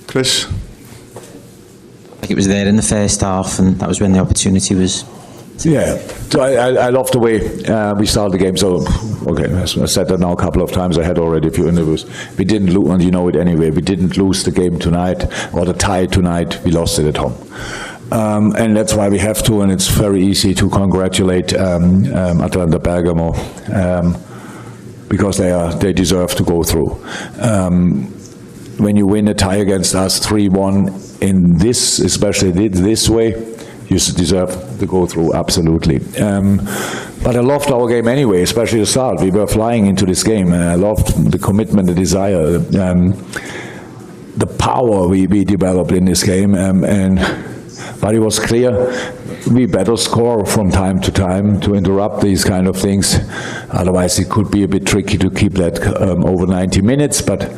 Chris? I think it was there in the first half, and that was when the opportunity was. Yeah, so I love the way we started the game. So, okay, I said that now a couple of times. I had already a few interviews. We didn't lose, and you know it anyway. We didn't lose the game tonight or the tie tonight. We lost it at home. And that's why we have to, and it's very easy to congratulate Atalanta Bergamo because they deserve to go through. When you win a tie against us 3-1 in this, especially this way, you deserve to go through, absolutely. But I loved our game anyway, especially the start. We were flying into this game, and I loved the commitment, the desire, the power we developed in this game. But it was clear we better score from time to interrupt these kind of things. Otherwise, it could be a bit tricky to keep that over 90 minutes. But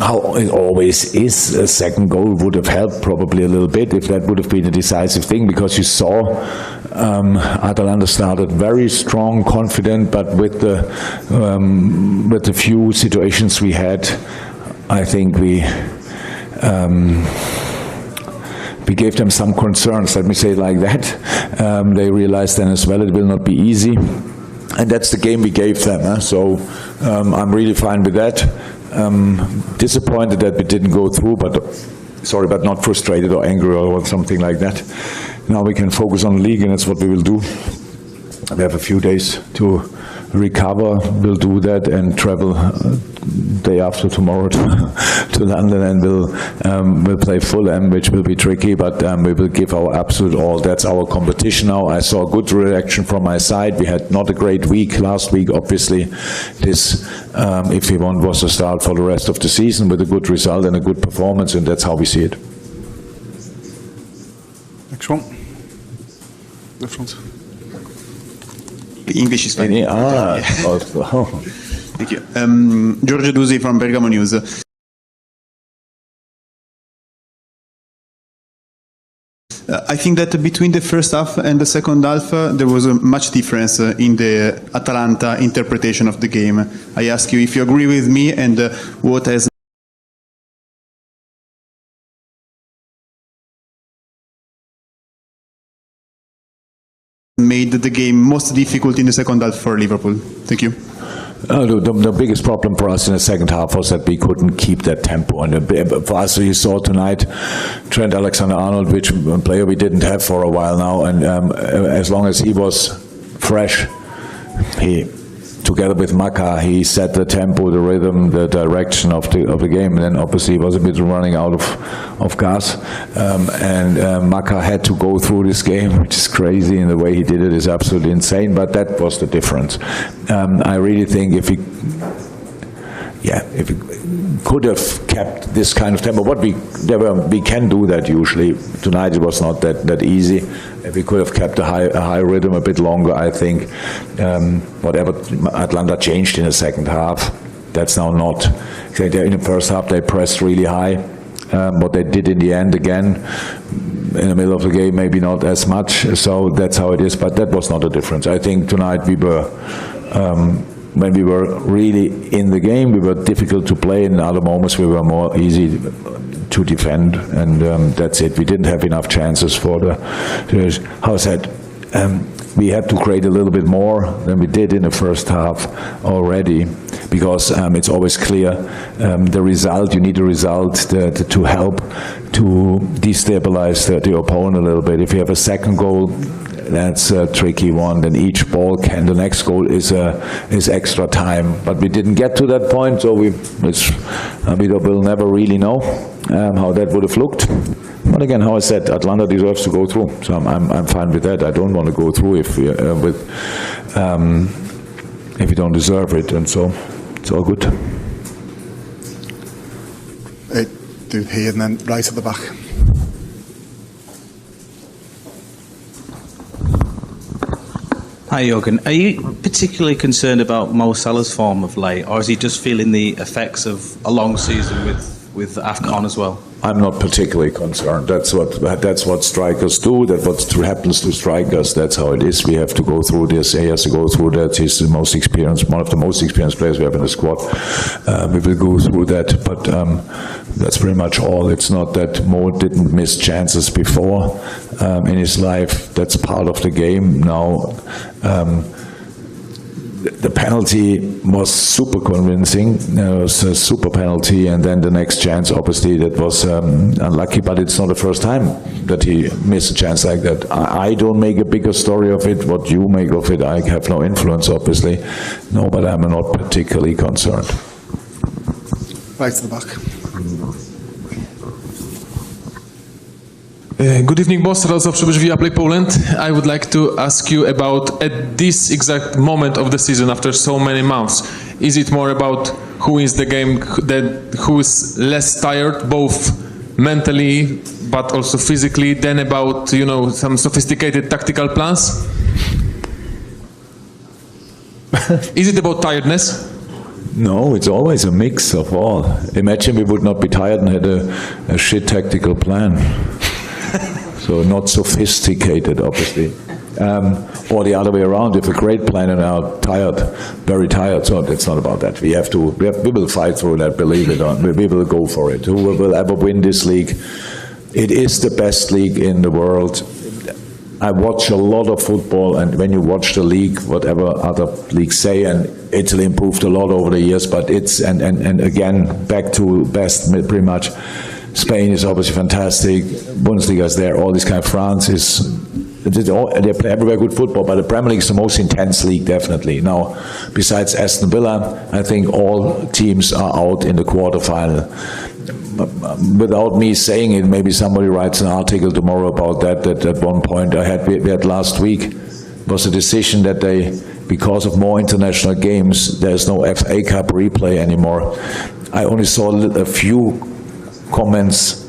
how it always is, a second goal would have helped probably a little bit if that would have been a decisive thing, because you saw Atalanta started very strong, confident, but with the few situations we had, I think we gave them some concerns, let me say it like that. They realized then as well it will not be easy, and that's the game we gave them. So I'm really fine with that. Disappointed that we didn't go through, but not frustrated or angry or something like that. Now we can focus on the league, and that's what we will do. We have a few days to recover. We'll do that and travel day after tomorrow to London, and we'll play Fulham, which will be tricky, but we will give our absolute all. That's our competition now. I saw a good reaction from my side. We had not a great week last week, obviously. This, if we want, was a start for the rest of the season with a good result and a good performance, and that's how we see it. Next one. The front. The English is fine. Oh. Thank you. Giorgio Dusi from Bergamo News. I think that between the first half and the second half, there was a much difference in the Atalanta interpretation of the game. I ask you if you agree with me, and what has made the game most difficult in the second half for Liverpool. Thank you. The biggest problem for us in the second half was that we couldn't keep that tempo. And for us, you saw tonight, Trent Alexander-Arnold, which a player we didn't have for a while now, and as long as he was fresh, he, together with Maka, he set the tempo, the rhythm, the direction of the game. And then obviously he was a bit running out of gas, and Maka had to go through this game, which is crazy, and the way he did it is absolutely insane. But that was the difference. I really think if we could have kept this kind of tempo, we can do that usually. Tonight it was not that easy. If we could have kept a high rhythm a bit longer, I think whatever Atlanta changed in the second half, that's now not. In the first half they pressed really high. What they did in the end, again, in the middle of the game, maybe not as much. So that's how it is. But that was not a difference. I think tonight we were. When we were really in the game, we were difficult to play. In other moments, we were more easy to defend, and that's it. We didn't have enough chances for how I said, we had to create a little bit more than we did in the first half already, because it's always clear the result. You need a result to help to destabilize the opponent a little bit. If you have a second goal, that's a tricky one. Then each ball the next goal is extra time. But we didn't get to that point, so we will never really know how that would have looked. But again, how I said, Atlanta deserves to go through, so I'm fine with that. I don't want to go through if we don't deserve it, and so it's all good. Dude here and then right at the back. Hi Jurgen, are you particularly concerned about Mo Salah's form of late, or is he just feeling the effects of a long season with AFCON as well? I'm not particularly concerned. That's what strikers do. That's what happens to strikers. That's how it is. We have to go through this. He has to go through that. He's the most experienced, one of the most experienced players we have in the squad. We will go through that. But That's pretty much all. It's not that Mo didn't miss chances before in his life. That's part of the game. Now, the penalty was super convincing. It was a super penalty, and then the next chance, obviously, that was unlucky, but it's not the first time that he missed a chance like that. I don't make a bigger story of it. What you make of it, I have no influence, obviously. No, but I'm not particularly concerned. Right to the back. Good evening, boss. Radosław Przybysz, Viaplay Poland. I would like to ask you about, at this exact moment of the season, after so many months, is it more about who wins the game, who is less tired, both mentally but also physically, than about, some sophisticated tactical plans? Is it about tiredness? No, it's always a mix of all. Imagine we would not be tired and had a shit tactical plan. So not sophisticated, obviously. Or the other way around, if a great plan and are tired, very tired, so it's not about that. We will fight through that, believe it or not. We will go for it. Who will ever win this league? It is the best league in the world. I watch a lot of football, and when you watch the league, whatever other leagues say, and Italy improved a lot over the years, but it's, and again, back to best pretty much. Spain is obviously fantastic. Bundesliga is there. All this kind of France is. They play everywhere good football, but the Premier League is the most intense league, definitely. Now, besides Aston Villa, I think all teams are out in the quarterfinal. Without me saying it, maybe somebody writes an article tomorrow about that. That at one point we had last week was a decision that they, because of more international games, there's no FA Cup replay anymore. I only saw a few comments.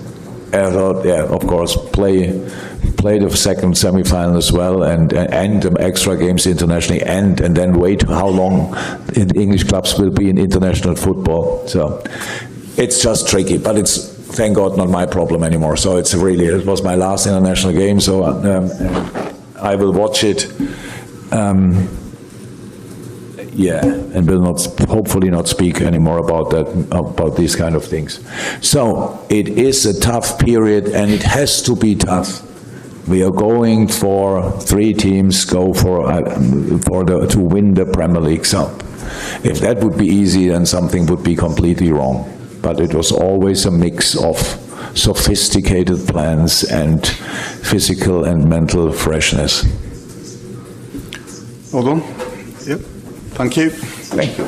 I thought, yeah, of course, play the second semi-final as well, and the extra games internationally, and then wait how long the English clubs will be in international football. So it's just tricky, but it's, thank God, not my problem anymore. So it was my last international game, so I will watch it. And will hopefully not speak anymore about these kind of things. So it is a tough period, and it has to be tough. We are going for 3 teams to win the Premier League. So if that would be easy, then something would be completely wrong. But it was always a mix of sophisticated plans and physical and mental freshness. Well done. Yep. Thank you. Thank you.